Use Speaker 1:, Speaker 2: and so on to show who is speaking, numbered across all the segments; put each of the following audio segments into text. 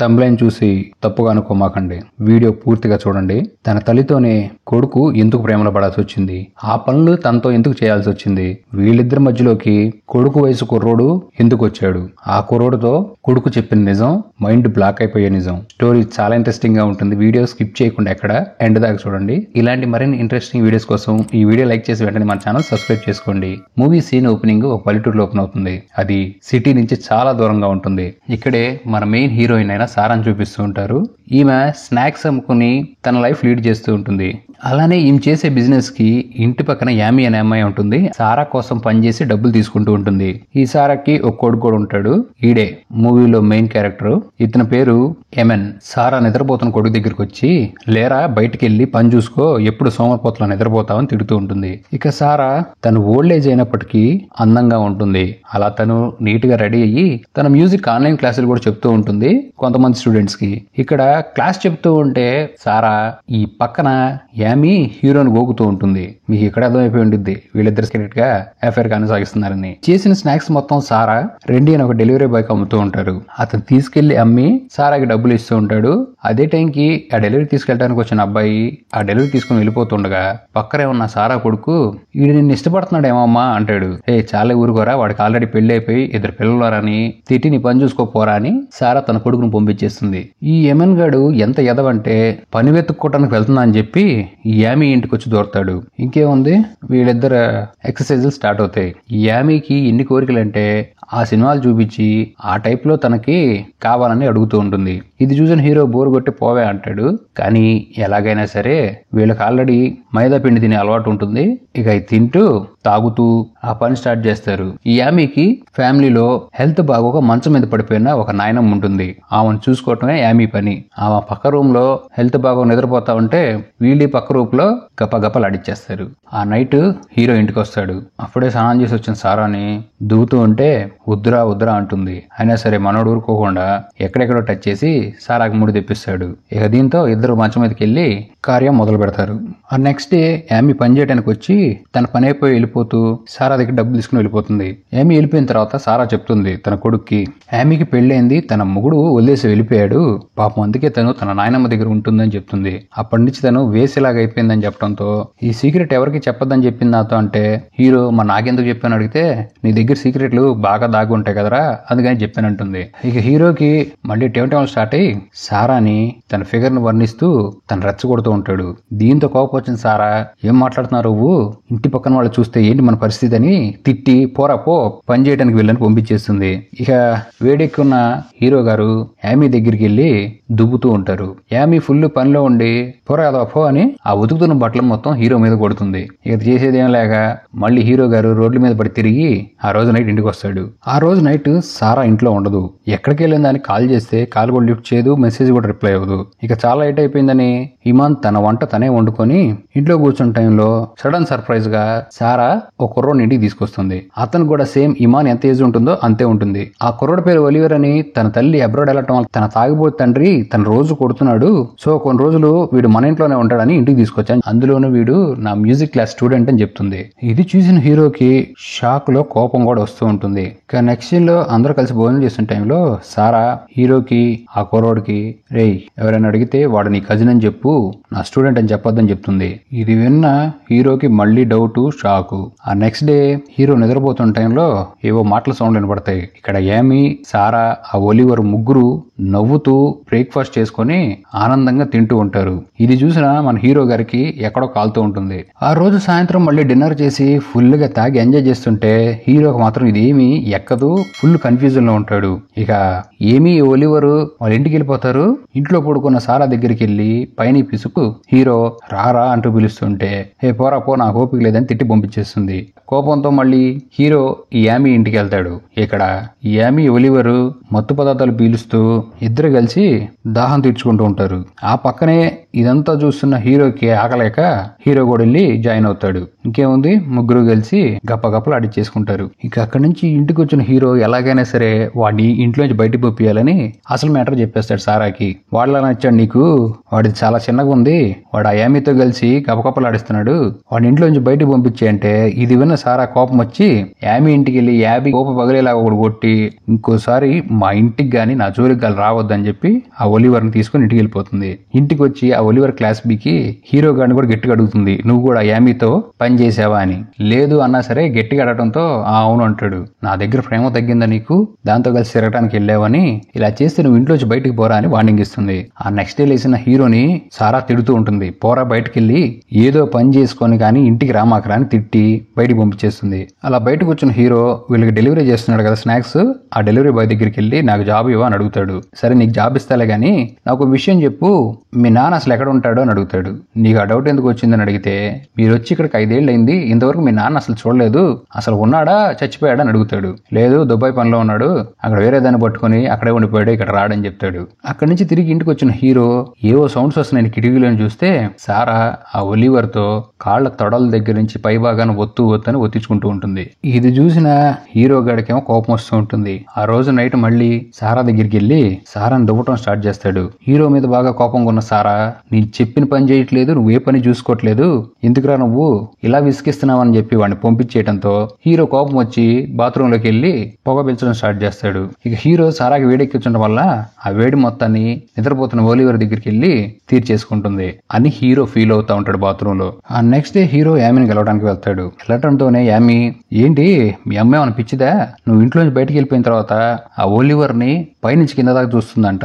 Speaker 1: Thumbnail చూసి తప్పుగా అనుకోమాకండి. Video పూర్తిగా చూడండి. తన తల్లితోనే కొడుకు ఎందుకు ప్రేమలో పడాల్సి వచ్చింది, ఆ పనులు తనతో ఎందుకు చేయాల్సి వచ్చింది, వీళ్ళిద్దరి మధ్యలోకి కొడుకు వయసు కుర్రోడు ఎందుకు వచ్చాడు, ఆ కుర్రోడుతో కొడుకు చెప్పిన నిజం, మైండ్ బ్లాక్ అయిపోయే నిజం. స్టోరీ చాలా ఇంట్రెస్టింగ్ గా ఉంటుంది. వీడియో స్కిప్ చేయకుండా ఎక్కడ ఎండ్ దాకా చూడండి. ఇలాంటి మరిన్ని ఇంట్రెస్టింగ్ వీడియోస్ కోసం ఈ వీడియో లైక్ చేసి వెంటనే మన ఛానల్ సబ్స్క్రైబ్ చేసుకోండి. మూవీ సీన్ ఓపెనింగ్ ఒక పల్లెటూరులో ఓపెన్ అవుతుంది. అది సిటీ నుంచి చాలా దూరంగా ఉంటుంది. ఇక్కడే మన మెయిన్ హీరోయిన్ అయిన సారాని చూపిస్తూ ఉంటారు. ఈమె స్నాక్స్ అమ్ముకుని తన లైఫ్ లీడ్ చేస్తూ ఉంటుంది. అలానే ఈమె చేసే బిజినెస్ కి ఇంటి పక్కన యామి అనే అమ్మాయి ఉంటుంది. సారా కోసం పనిచేసి డబ్బులు తీసుకుంటూ ఉంటుంది. ఈ సారాకి ఒక కొడుకు కూడా ఉంటాడు. ఈడే మూవీలో మెయిన్ క్యారెక్టర్. ఇతని పేరు ఎమెన్. సారా నిద్రపోతున్న కొడుకు దగ్గరికి వచ్చి, లేరా బయటికి వెళ్ళి పని చూసుకో, ఎప్పుడు సోమరిపోతలో నిద్రపోతావని తిడుతూ ఉంటుంది. ఇక సారా తను ఓల్డ్ ఏజ్ అయినప్పటికీ అందంగా ఉంటుంది. అలా తను నీట్ గా రెడీ అయ్యి తన మ్యూజిక్ ఆన్లైన్ క్లాసులు కూడా చెప్తూ ఉంటుంది కొంతమంది స్టూడెంట్స్ కి. ఇక్కడ క్లాస్ చెప్తూ ఉంటే సారా ఈ పక్కన యామి హీరోని గోకుతూ ఉంటుంది. మీకు ఇక్కడ అర్థమైపోయి ఉంటుంది వీళ్ళిద్దరు సీక్రెట్ గా అఫైర్ కొనసాగిస్తున్నారని. చేసిన స్నాక్స్ మొత్తం సారా రెండి అని ఒక డెలివరీ బాయ్ అమ్ముతూ ఉంటారు. అతను తీసుకెళ్లి అమ్మి సారాకి డబ్బులు ఇస్తూ ఉంటాడు. అదే టైంకి ఆ డెలివరీ తీసుకెళ్ళడానికి వచ్చిన అబ్బాయి ఆ డెలివరీ తీసుకుని వెళ్ళిపోతుండగా పక్కనే ఉన్న సారా కొడుకు, వీడు నిన్ను ఇష్టపడుతున్నాడేమో అమ్మా అంటాడు. చాలా ఊరుకోరా, వాడికి ఆల్రెడీ పెళ్లి అయిపోయి 2 పిల్లలారని, తిట్టి నీ పని చూసుకోపోరా అని సారా తన కొడుకును పంపించేస్తుంది. ఈ ఎమెన్ గాడు ఎంత ఎదవంటే పని వెతుక్కోవడానికి వెళ్తున్నా అని చెప్పి యామి ఇంటికి వచ్చి దూరతాడు. ఇంకేముంది, వీళ్ళిద్దరు ఎక్సర్సైజులు స్టార్ట్ అవుతాయి. యామికి ఎన్ని కోరికలంటే ఆ సినిమాలు చూపించి ఆ టైప్ లో తనకి కావాలని అడుగుతూ ఉంటుంది. ఇది చూసిన హీరో బోరు కొట్టి పోవే అంటాడు. కానీ ఎలాగైనా సరే వీళ్ళకి ఆల్రెడీ మైదా పిండి తినే అలవాటు ఉంటుంది. ఇక ఇది తింటూ తాగుతూ ఆ పని స్టార్ట్ చేస్తారు. ఈ యామికి ఫ్యామిలీలో హెల్త్ బాగోక మంచం మీద పడిపోయిన ఒక నాయనమ్మ ఉంటుంది. ఆమెను చూసుకోవటమే యామి పని. ఆమె పక్క రూమ్ లో హెల్త్ బాగోక నిద్రపోతా ఉంటే వీళ్ళు పక్క రూప్ లో గప్పలు ఆడిచ్చేస్తారు. ఆ నైట్ హీరో ఇంటికి వస్తాడు. అప్పుడే స్నానం చేసి వచ్చిన సారాని దువ్వుతూ ఉంటే వద్దురా అంటుంది. అయినా సరే మనోడు ఊరుకోకుండా ఎక్కడెక్కడో టచ్ చేసి సారాకి ముడి తెప్పిస్తాడు. ఇక దీంతో ఇద్దరు మంచం మీదకి వెళ్లి కార్యం మొదలు పెడతారు. ఆ నెక్స్ట్ డే యామి పని చేయడానికి వచ్చి తన పని అయిపోయి వెళ్ళిపోతూ సారా దగ్గర డబ్బులు తీసుకుని వెళ్ళిపోతుంది. యామి వెళ్ళిపోయిన తర్వాత సారా చెప్తుంది తన కొడుక్కి, యామికి పెళ్ళైంది, తన మొగుడు వదిలేసి వెళ్ళిపోయాడు, పాపం అందుకే తను తన నాయనమ్మ దగ్గర ఉంటుందని చెప్తుంది. అప్పటి నుంచి తను వేసేలాగా అయిపోయిందని చెప్పడంతో ఈ సీక్రెట్ ఎవరికి చెప్పొద్దని చెప్పింది నాతో అంటే హీరో, మా నాకెందుకు చెప్పాను అడిగితే, నీ దగ్గర సీక్రెట్లు బాగా దాగి ఉంటాయి కదరా అందుకని చెప్పానంటుంది. ఇక హీరోకి మళ్ళీ టైం స్టార్ట్ అయ్యి సారాని తన ఫిగర్ ను వర్ణిస్తూ తను రెచ్చగొడుతూ ఉంటాడు. దీంతో కోపం వచ్చిన సారా, ఏం మాట్లాడుతున్నారు నువ్వు, ఇంటి పక్కన వాళ్ళు చూస్తే ఏంటి మన పరిస్థితి అని తిట్టి పోరా పో పని చేయడానికి వెళ్ళని పంపించేస్తుంది. ఇక వేడెక్కున్న హీరో గారు యామి దగ్గరికి వెళ్ళి దుబ్బుతూ ఉంటారు. యామి ఫుల్ పనిలో ఉండి పోరా పో అని ఆ ఉతుకుతున్న బట్టలు మొత్తం హీరో మీద కొడుతుంది. ఇక చేసేది ఏం లేక మళ్ళీ హీరో గారు రోడ్ల మీద పడి తిరిగి ఆ రోజు నైట్ ఇంటికి వస్తాడు. ఆ రోజు నైట్ సారా ఇంట్లో ఉండదు. ఎక్కడికి వెళ్ళిందని కాల్ చేస్తే కాల్ కూడా లిఫ్ట్ చేయదు, మెసేజ్ కూడా రిప్లై అవ్వదు. ఇక చాలా లేట్ అయిపోయిందని ఇమాన్ తన వంట తనే వండుకొని ఇంట్లో కూర్చున్న టైంలో సడన్ సర్ప్రైజ్ గా సారా ఒక కుర్రోడిని ఇంటికి తీసుకొస్తుంది. అతను కూడా సేమ్ ఇమాన్ ఎంత ఏజ్ ఉంటుందో అంతే ఉంటుంది. ఆ కుర్రోడి పేరు ఒలివర్ అని. తన తల్లి అబ్రాడ్ వెళ్ళటం వల్ల తన తాగిపోతే తండ్రి తన రోజు కొడుతున్నాడు, సో కొన్ని రోజులు వీడు మన ఇంట్లోనే ఉంటాడని ఇంటికి తీసుకొచ్చాను, అందులోనూ వీడు నా మ్యూజిక్ క్లాస్ స్టూడెంట్ అని చెప్తుంది. ఇది చూసిన హీరోకి షాక్ లో కోపం కూడా వస్తూ ఉంటుంది. ఇక నెక్స్ట్ సీన్ లో అందరూ కలిసి భోజనం చేస్తున్న టైంలో సారా హీరోకి ఆ కుర్రోడికి, రేయ్ ఎవరైనా అడిగితే వాడు నీ కజిన్ అని చెప్పు, నా స్టూడెంట్ అని చెప్పొద్దని చెప్తుంది. ఇది విన్న హీరోకి మళ్ళీ డౌట్, షాకు. ఆ నెక్స్ట్ డే హీరో నిద్రపోతున్న టైంలో ఏవో మాటల సౌండ్లు వినపడతాయి. ఇక్కడ యామి, సారా, ఆ ఒలివర్ ముగ్గురు నవ్వుతూ బ్రేక్ఫాస్ట్ చేసుకుని ఆనందంగా తింటూ ఉంటారు. ఇది చూసిన మన హీరో గారికి ఎక్కడో కాలుతూ ఉంటుంది. ఆ రోజు సాయంత్రం మళ్ళీ డిన్నర్ చేసి ఫుల్ గా తాగి ఎంజాయ్ చేస్తుంటే హీరోకి మాత్రం ఇదేమి ఎక్కదు, ఫుల్ కన్ఫ్యూజన్ లో ఉంటాడు. ఇక ఏమి ఒలివరు వాళ్ళ ఇంటికి వెళ్ళిపోతారు. ఇంట్లో పడుకున్న సారా దగ్గరికి వెళ్ళి పైన పిసుకు హీరో రారా అంటూ పిలుస్తుంటే పోరా పో నాకు ఓపిక లేదని తిట్టి పంపించేస్తుంది. కోపంతో మళ్ళీ హీరో ఈ యామి ఇంటికి వెళ్తాడు. ఇక్కడ యామి ఒలివరు మత్తు పదార్థాలు పీలుస్తూ ఇద్దరు కలిసి దాహం తీర్చుకుంటూ ఉంటారు. ఆ పక్కనే ఇదంతా చూస్తున్న హీరోకి ఆకలేక హీరో కూడా వెళ్ళి జాయిన్ అవుతాడు. ఇంకేముంది, ముగ్గురు కలిసి గప్పగప్పలు ఆడిచ్చేసుకుంటారు. ఇక అక్కడి నుంచి ఇంటికి వచ్చిన హీరో ఎలాగైనా సరే వాడిని ఇంట్లోంచి బయటకు పంపించాలని అసలు మ్యాటర్ చెప్పేస్తాడు సారాకి. వాళ్ళ నచ్చాడు నీకు, వాడిది చాలా చిన్నగా ఉంది, వాడు ఆ యామీతో కలిసి గప్పగప్పలు ఆడిస్తున్నాడు, వాడిని ఇంట్లోంచి బయటకు పంపించేయంటే ఇది విన్న సారా కోపం వచ్చి యామీ ఇంటికి వెళ్ళి యాబీ కోప పగలేలాగా ఒకటి కొట్టి ఇంకోసారి మా ఇంటికి గాని నా జోలికి గాని రావద్దని చెప్పి ఆ ఒలివర్ ని తీసుకుని ఇంటికి వెళ్ళిపోతుంది. ఇంటికి వచ్చి ఆ ఒలివర్ క్లాస్ బీకి హీరో గారిని కూడా గట్టిగా అడుగుతుంది, నువ్వు కూడా యామీతో పని చేసావా అని. లేదు అన్నా సరే గట్టిగా అడగడంతో అవును అంటాడు. నా దగ్గర ప్రేమ తగ్గిందా నీకు, దాంతో కలిసి తిరగడానికి వెళ్ళావని, ఇలా చేస్తే నువ్వు ఇంట్లోంచి బయటికి పోరా అని వార్నింగ్ ఇస్తుంది. ఆ నెక్స్ట్ డే లేసిన హీరోని సారా తిడుతూ ఉంటుంది, పోరా బయటకు వెళ్ళి ఏదో పని చేసుకొని కానీ ఇంటికి రామాకరా అని తిట్టి బయటికి పంపించేస్తుంది. అలా బయటకు వచ్చిన హీరో వీళ్ళకి డెలివరీ చేస్తున్నాడు కదా స్నాక్స్, ఆ డెలివరీ బాయ్ దగ్గరికి వెళ్ళి నాకు జాబ్ ఇవ్వ అని అడుగుతాడు. సరే నీకు జాబ్ ఇస్తాలే గానీ నాకు విషయం చెప్పు, మీ నాన్న అసలు ఎక్కడ ఉంటాడో అని అడుగుతాడు. నీకు ఆ డౌట్ ఎందుకు వచ్చిందని అడిగితే, మీరు వచ్చి ఇక్కడికి 5 ఏళ్ళు అయింది, ఇంతవరకు మీ నాన్న అసలు చూడలేదు, అసలు ఉన్నాడా చచ్చిపోయాడా అని అడుగుతాడు. లేదు దుబాయ్ పనిలో ఉన్నాడు, అక్కడ వేరే దాన్ని పట్టుకుని అక్కడే ఉండిపోయాడు, ఇక్కడ రాడని చెప్తాడు. అక్కడి నుంచి తిరిగి ఇంటికి వచ్చిన హీరో ఏవో సౌండ్స్ వస్తున్నాయి కిటికీలను చూస్తే సారా ఆ ఒలివర్ తో కాళ్ల తొడల దగ్గర నుంచి పై భాగాన్ని ఒత్తు అని ఒత్తించుకుంటూ ఉంటుంది. ఇది చూసిన హీరో గాడికేమో కోపం వస్తూ ఉంటుంది. ఆ రోజు నైట్ మళ్ళీ సారా దగ్గరికి వెళ్ళి సారాని దువ్వటం స్టార్ట్ చేస్తాడు. హీరో మీద బాగా కోపంగా ఉన్న సారా, నేను చెప్పిన పని చేయట్లేదు, నువ్వు ఏ పని చూసుకోవట్లేదు, ఎందుకురా నువ్వు ఇలా విసిగిస్తున్నావు అని చెప్పి వాడిని పంపించేయడంతో హీరో కోపం వచ్చి బాత్రూమ్ లోకి వెళ్ళి పొగ పీల్చడం స్టార్ట్ చేస్తాడు. ఇక హీరో సారాకి వేడెక్కించడం వల్ల ఆ వేడి మొత్తాన్ని నిద్రపోతున్న ఒలివర్ దగ్గరికి వెళ్ళి తీర్చేసుకుంటుంది అని హీరో ఫీల్ అవుతా ఉంటాడు బాత్రూమ్ లో. ఆ నెక్స్ట్ డే హీరో యామీని గెలవడానికి వెళ్తాడు. వెళ్ళటంతోనే యామీ, ఏంటి మీ అమ్మాయి ఏమైనా పిచ్చిదా, నువ్వు ఇంట్లోంచి బయటికి వెళ్ళిపోయిన తర్వాత ఆ ఒలివర్ ని పైనుంచి కింద దాకా చూస్తుందంట,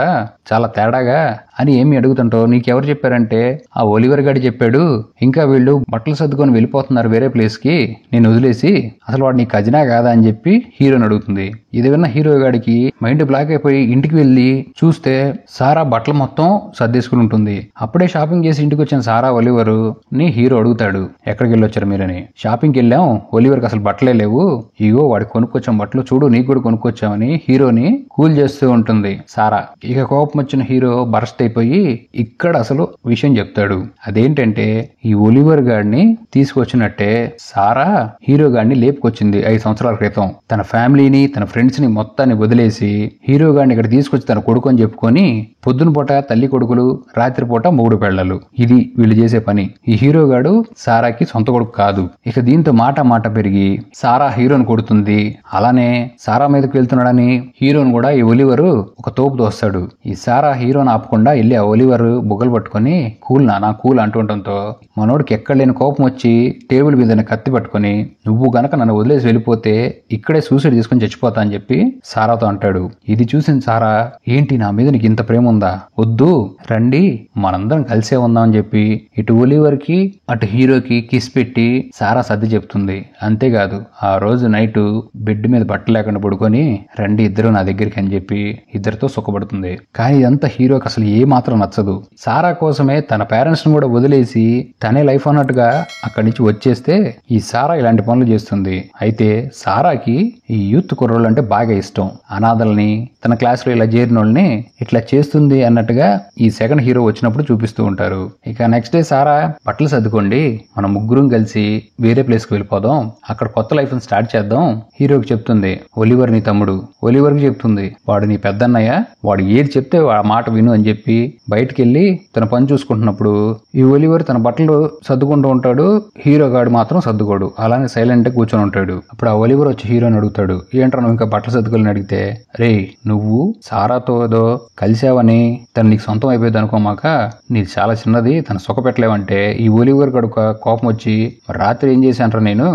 Speaker 1: చాలా తేడాగా అని ఏమి అడుగుతుంటో, నీకెవరు చెప్పారంటే ఆ ఒలివర్ గాడి చెప్పాడు, ఇంకా వీళ్ళు బట్టలు సర్దుకొని వెళ్ళిపోతున్నారు వేరే ప్లేస్ కి నేను వదిలేసి, అసలు వాడు నీ ఖజనా కాదా అని చెప్పి హీరోని అడుగుతుంది. ఇది విన్న హీరో గాడికి మైండ్ బ్లాక్ అయిపోయి ఇంటికి వెళ్ళి చూస్తే సారా బట్టలు మొత్తం సర్దేసుకుని ఉంటుంది. అప్పుడే షాపింగ్ చేసి ఇంటికి వచ్చిన సారా ఒలివర్ ని హీరో అడుగుతాడు, ఎక్కడికి వెళ్ళొచ్చారు మీరని. షాపింగ్కి వెళ్ళాం, ఒలివర్కి అసలు బట్టలే లేవు, ఇగో వాడికి కొనుక్కొచ్చాం బట్టలు, చూడు నీకు కూడా కొనుక్కొచ్చామని హీరోని కూల్ చేస్తూ ఉంటుంది సారా. ఇక కోపం వచ్చిన హీరో బరస్ట్ అయిపోయి ఇక్కడ అసలు విషయం చెప్తాడు. అదేంటంటే ఈ ఒలివర్ గాడిని తీసుకొచ్చినట్టే సారా హీరో గాడిని లేపుకొచ్చింది 5 సంవత్సరాల క్రితం. తన ఫ్యామిలీని తన ఫ్రెండ్స్ ని మొత్తాన్ని వదిలేసి హీరో గాడిని ఇక్కడ తీసుకొచ్చి తన కొడుకు అని చెప్పుకొని పొద్దున పూట తల్లి కొడుకులు, రాత్రిపూట మొగుడు పెళ్ళలు, ఇది వీళ్ళు చేసే పని. ఈ హీరో గాడు సారాకి సొంత కొడుకు కాదు. ఇక దీంతో మాట పెరిగి సారా హీరోని కొడుతుంది. అలానే సారా మీదకి వెళ్తున్నాడని హీరోని కూడా ఈ ఒలివర్ ఒక తోపు తోస్తాడు. ఈ సారా హీరోని ఆపకుండా వెళ్ళి ఆ ఒలివర్ బుగ్గలు పట్టుకుని కూల్ నానా కూల్ అంటుండటంతో మనోడికి ఎక్కడ లేని కోపం వచ్చి టేబుల్ మీద కత్తి పట్టుకుని, నువ్వు గనక నన్ను వదిలేసి వెళ్ళిపోతే ఇక్కడే సూసైడ్ చేసుకుని చచ్చిపోతా అని చెప్పి సారాతో అంటాడు. ఇది చూసిన సారా, ఏంటి నా మీద నీకు ఇంత ప్రేమ ఉందా, వద్దు రండి మనందరం కలిసే ఉందాం అని చెప్పి ఇటు ఒలివర్ కి అటు హీరోకి కిస్ పెట్టి సారా సర్ది చెప్తుంది. అంతేకాదు ఆ రోజు నైట్ బెడ్ మీద బట్ట లేకుండా పడుకొని రండి ఇద్దరు నా దగ్గరికి అని చెప్పి ఇద్దరితో సుఖపడుతుంది. కానీ ఇదంతా హీరోకి అసలు ఏ మాత్రం నచ్చదు. సారా కోసమే తన పేరెంట్స్ ను కూడా వదిలేసి తనే లైఫ్ అన్నట్టుగా అక్కడి నుంచి వచ్చేస్తే ఈ సారా ఇలాంటి పనులు చేస్తుంది. అయితే సారాకి ఈ యూత్ కుర్రోళ్ళు అంటే బాగా ఇష్టం. అనాథల్ని తన క్లాస్ లో ఇలా చేరిన వాళ్ళని ఇట్లా చేస్తుంది అన్నట్టుగా ఈ సెకండ్ హీరో వచ్చినప్పుడు చూపిస్తూ ఉంటారు. ఇక నెక్స్ట్ డే సారా, బట్టలు సర్దుకోండి మనం ముగ్గురం కలిసి వేరే ప్లేస్ కి వెళ్ళిపోదాం, అక్కడ కొత్త లైఫ్ ని స్టార్ట్ చేద్దాం హీరోకి చెప్తుంది. ఒలివర్ నీ తమ్ముడు. ఒలివర్ కి చెప్తుంది, వాడు నీ పెద్దన్నయ్య, వాడు ఏది చెప్తే ఆ మాట విను అని చెప్పి బయటికి వెళ్ళి తన పని చూసుకుంటున్నప్పుడు ఈ ఒలివర్ తన బట్టలు సర్దుకుంటూ ఉంటాడు, హీరో గాడు మాత్రం సర్దుకోడు, అలానే సైలెంట్ గా కూర్చొని ఉంటాడు. అప్పుడు ఆ ఒలివర్ వచ్చి హీరోని అడుగుతాడు, ఏంట్రా నువ్వు ఇంకా బట్టలు సర్దుకోవాలని అడిగితే, రే నువ్వు సారాతో ఏదో కలిసావని తను నీకు సొంతం అయిపోయింది అనుకోమాక, నీది చాలా చిన్నది, తను సుఖ పెట్టలేవంటే ఈ ఒలివర్ గడు కోపం వచ్చి, రాత్రి ఏం చేశానరా నేను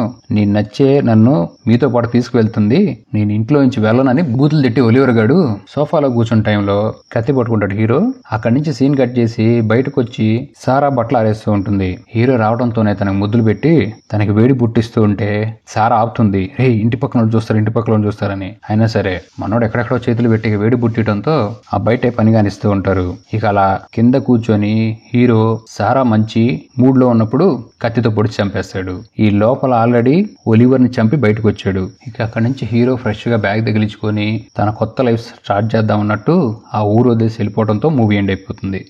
Speaker 1: నచ్చే నన్ను మీతో పాటు తీసుకువెళ్తుంది, నేను ఇంట్లో నుంచి వెళ్ళనని బూతులు తిట్టి ఒలివర్ గాడు సోఫాలో కూర్చున్న టైంలో కత్తి పట్టుకుంటాడు హీరో. అక్కడి నుంచి సీన్ కట్ చేసి బయటకు వచ్చి సారా బట్టలు ఆరేస్తూ ఉంటుంది. హీరో రావడంతోనే తనకు ముద్దులు పెట్టి తనకి వేడి పుట్టిస్తూ ఉంటే సారా ఆపుతుంది, రే ఇంటి పక్కన చూస్తారని. అయినా సరే మనోడు ఎక్కడెక్కడో చేతులు పెట్టి వేడి పుట్టడంతో ఆ బయటే పని కానిస్తూ ఉంటారు. ఇక అలా కింద కూర్చొని హీరో సారా మంచి మూడ్ లో ఉన్నప్పుడు కత్తితో పొడిచి చంపేస్తాడు. ఈ లోపల ఆల్రెడీ ఒలివర్ ని చంపి బయటకు వచ్చాడు. ఇక అక్కడి నుంచి హీరో ఫ్రెష్ గా బ్యాగ్ తగిలించుకొని తన కొత్త లైఫ్ స్టార్ట్ చేద్దాం అన్నట్టు ఆ ఊరు వదిలేసి వెళ్ళిపోవడంతో మూవీ ఎండ్ అయిపోతుంది.